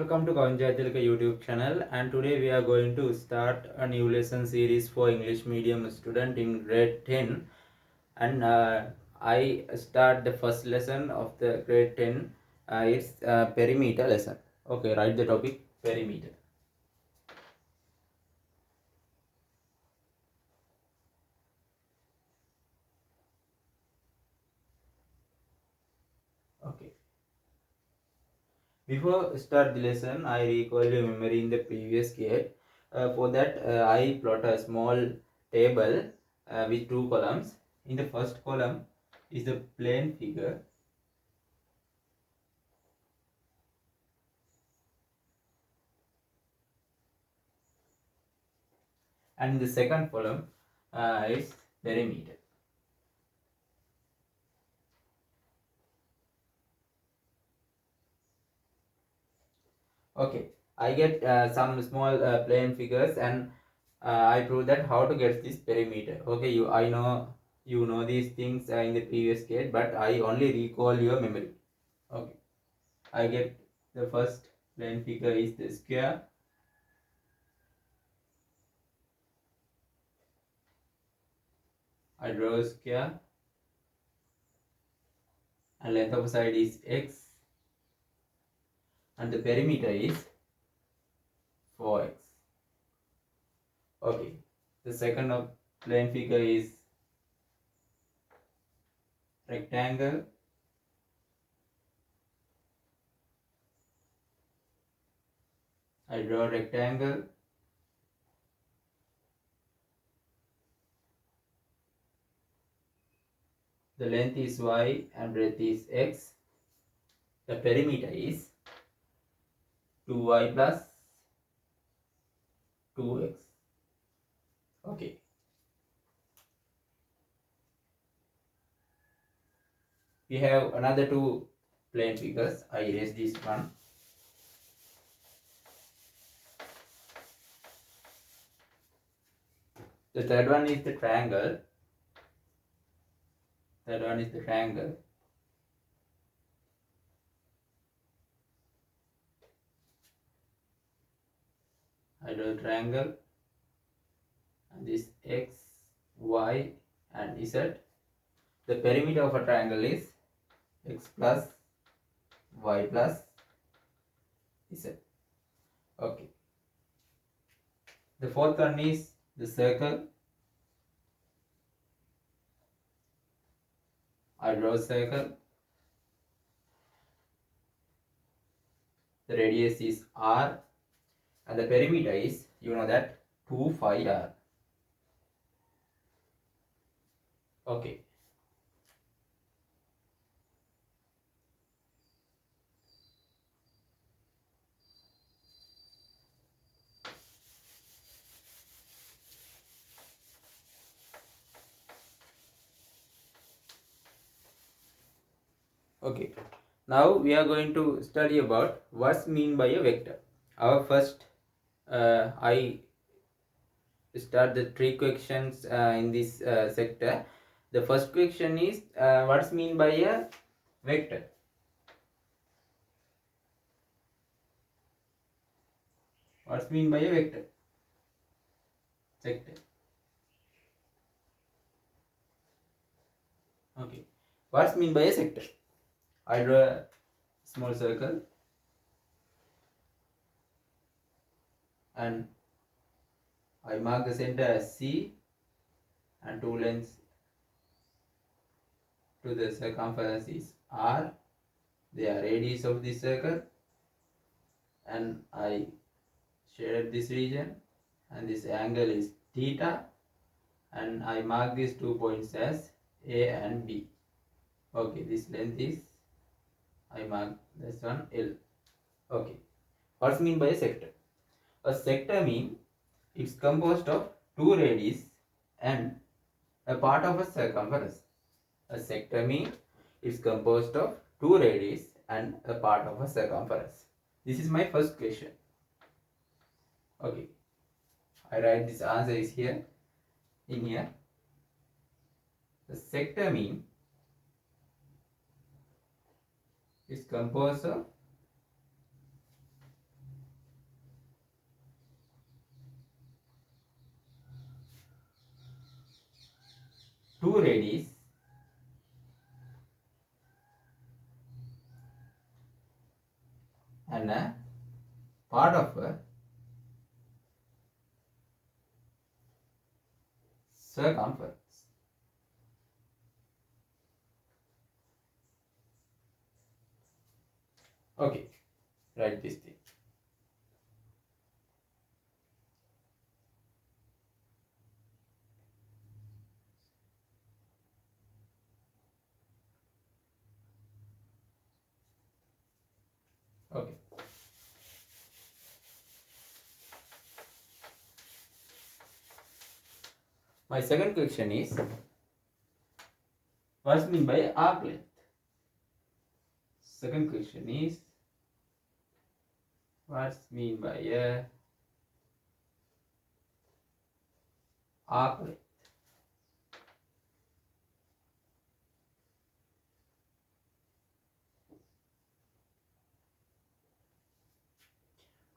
welcome to Kavanjatilika YouTube channel, and today we are going to start a new lesson series for English medium student in grade 10. And I start the first lesson of the grade 10. It's perimeter lesson. Okay, write the topic perimeter. Okay. Before start the lesson, I recall your memory in the previous grade. For that, I plot a small table with two columns. In the first column is the plane figure, and in the second column is perimeter. Okay, I get some small plane figures, and I prove that how to get this perimeter. Okay, I know you know these things in the previous grade, but I only recall your memory. Okay, I get the first plane figure is the square. I draw a square, and length of side is x, and the perimeter is 4x. Okay, the second plane figure is rectangle. I draw a rectangle. The length is y and breadth is x. The perimeter is 2y plus 2x. Okay. We have another two plane figures. I erase this one. The third one is the triangle. I draw a triangle, and this x, y, and z. The perimeter of a triangle is x plus y plus z. Okay. The fourth one is the circle. I draw a circle. The radius is r, and the perimeter is, you know that, 2 phi r. Okay. Okay. Now we are going to study about what's mean by a vector. Our first, I start the three questions in this sector. The first question is what's mean by a vector. What's mean by a vector? Sector. Okay. What's mean by a sector? I draw a small circle, and I mark the center as C, and two lengths to the circumference is R. They are radius of this circle, and I shaded this region, and this angle is theta, and I mark these 2 points as A and B. Okay, this length is, I mark this one L. Okay, what's mean by a sector? A sector means it's composed of two radius and a part of a circumference. A sector means it's composed of two radius and a part of a circumference. This is my first question. Okay, I write this answer is here, in here. The sector means it's composed of two radius and a part of a circumference. Okay, write this thing. Okay. My second question is, what's mean by arc length? Second question is, what's mean by a arc length?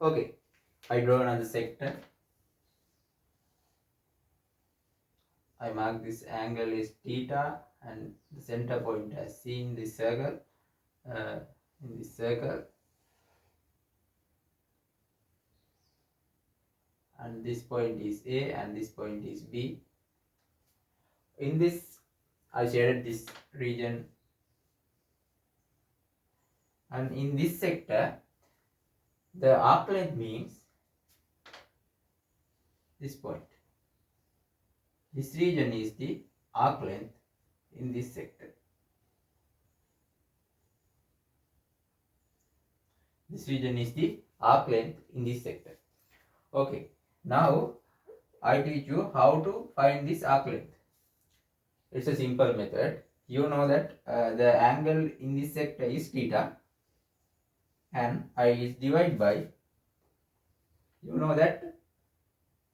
Okay, I draw another sector. I mark this angle is theta and the center point as seen in this circle. In this circle, and this point is A and this point is B. In this, I shaded this region, and in this sector, the arc length means this point. This region is the arc length in this sector. This region is the arc length in this sector. Okay, now I teach you how to find this arc length. It's a simple method. You know that the angle in this sector is theta and I is divided by, you know that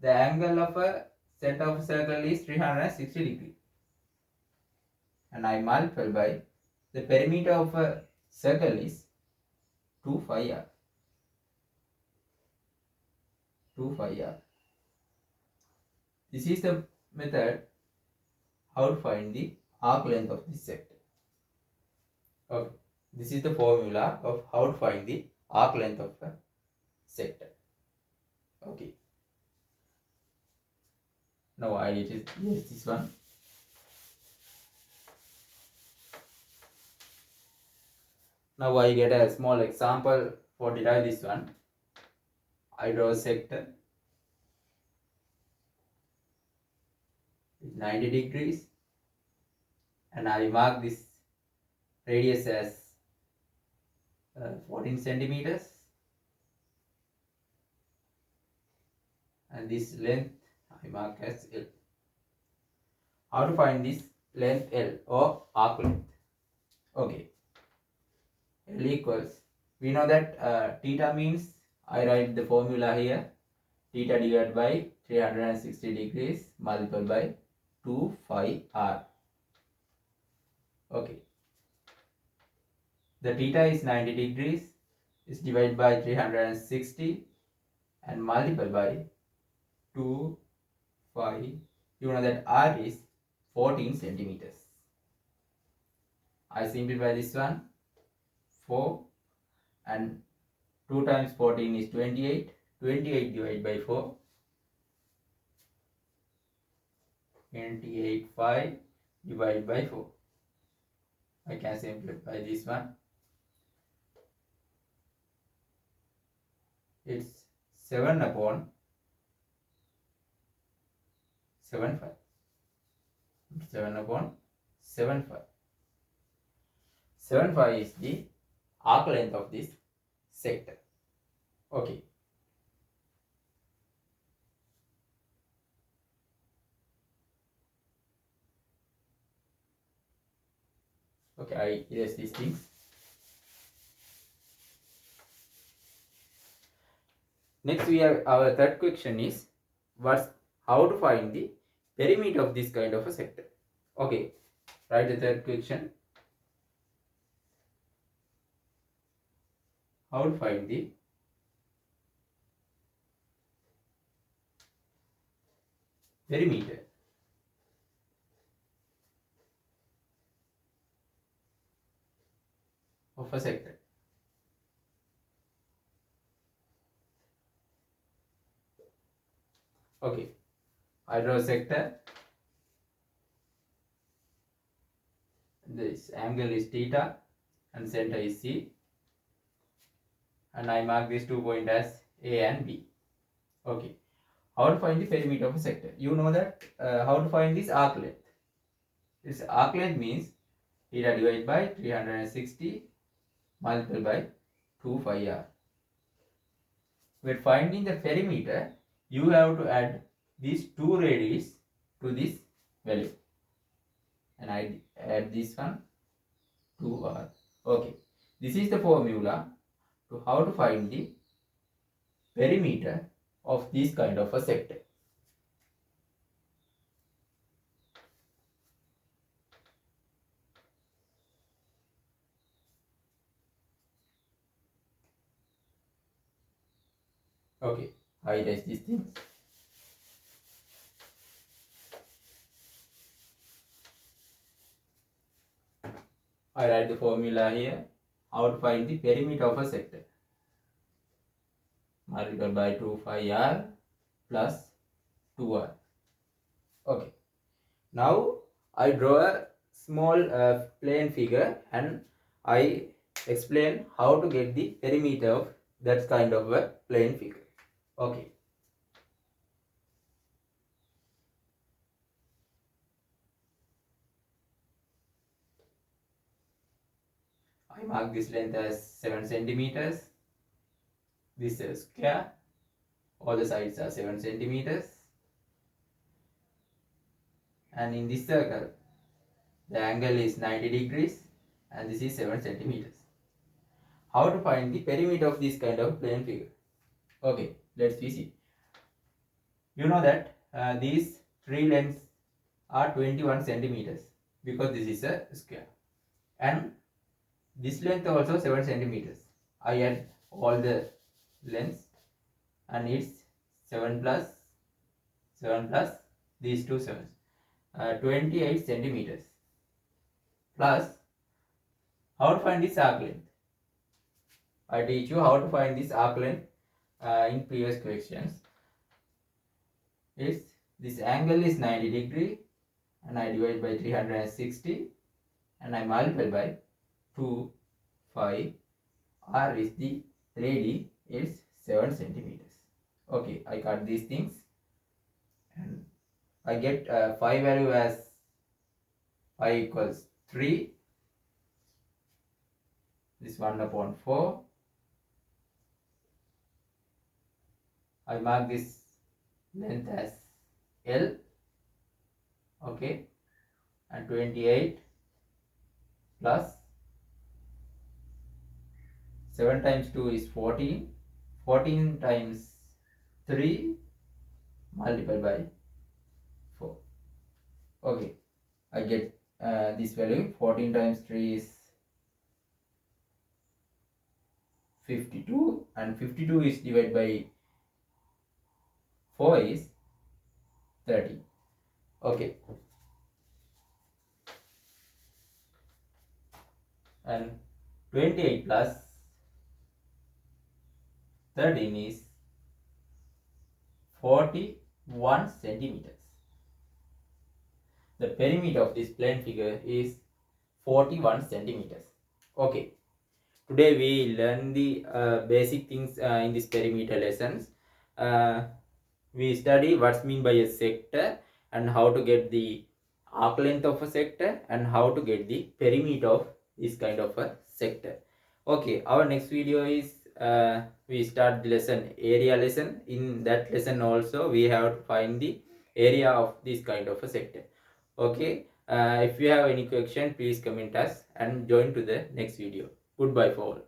the angle of a center of a circle is 360 degree, and I multiply by the perimeter of a circle is 2 pi r. 2 pi r. This is the method how to find the arc length of this sector. Okay, this is the formula of how to find the arc length of a sector. Okay. Now I use this one. Now I get a small example for derive this one. I draw a sector with 90 degrees and I mark this radius as 14 centimeters and this length I mark as L. How to find this length L or arc length? Okay, L equals, we know that theta means, I write the formula here, theta divided by 360 degrees multiplied by 2 phi r. Okay, the theta is 90 degrees, is divided by 360 and multiplied by 2 phi. You know that r is 14 centimeters. I simplify this one, 4 and 2 times 14 is 28. 28 divided by 4. 28 phi divided by 4. I can simplify this one. It's 7 upon 7 phi. 7 upon 7 phi. 7 phi is the arc length of this sector. Okay. Okay, I erase these things. Next, we have our third question is how to find the perimeter of this kind of a sector. Okay, write the third question. How to find the perimeter of a sector. Okay, I draw a sector. This angle is theta and center is C, and I mark these 2 points as A and B. Okay, how to find the perimeter of a sector? You know that how to find this arc length. This arc length means theta divided by 360 multiplied by 2 pi r. When finding the perimeter, you have to add these 2 radius to this value, and I add this one 2r. Okay, this is the formula to how to find the perimeter of this kind of a sector. Okay, I write these things. I write the formula here. How to find the perimeter of a sector? Multiplied by 2 pi r plus 2r. Okay. Now I draw a small plane figure and I explain how to get the perimeter of that kind of a plane figure. Okay. I mark this length as 7 centimeters. This is square. All the sides are 7 centimeters. And in this circle, the angle is 90 degrees and this is 7 centimeters. How to find the perimeter of this kind of plane figure? Okay, let's see. You know that these 3 lengths are 21 centimeters because this is a square. And this length also 7 centimeters. I add all the lengths and it's 7 plus these 2 sevens. 28 centimeters. Plus, how to find this arc length? I teach you how to find this arc length in previous questions. It's this angle is 90 degree and I divide by 360 and I multiply by 2 pi r is the radius is 7 centimeters. Okay, I cut these things and I get phi value as pi equals 3. This 1 upon 4. I mark this length as L. Okay, and 28 plus 7 times 2 is 14. 14 times 3 multiplied by 4. Okay, I get this value. 14 times 3 is 52 and 52 is divided by 4 is 30. Okay, and 28 plus 13 is 41 centimeters. The perimeter of this plane figure is 41 centimeters. Okay, today we learn the basic things in this perimeter lessons. We study what's mean by a sector and how to get the arc length of a sector and how to get the perimeter of this kind of a sector. Okay, our next video is we start the lesson area lesson. In that lesson also we have to find the area of this kind of a sector. Okay, if you have any question, please comment us and join to the next video. Goodbye for all.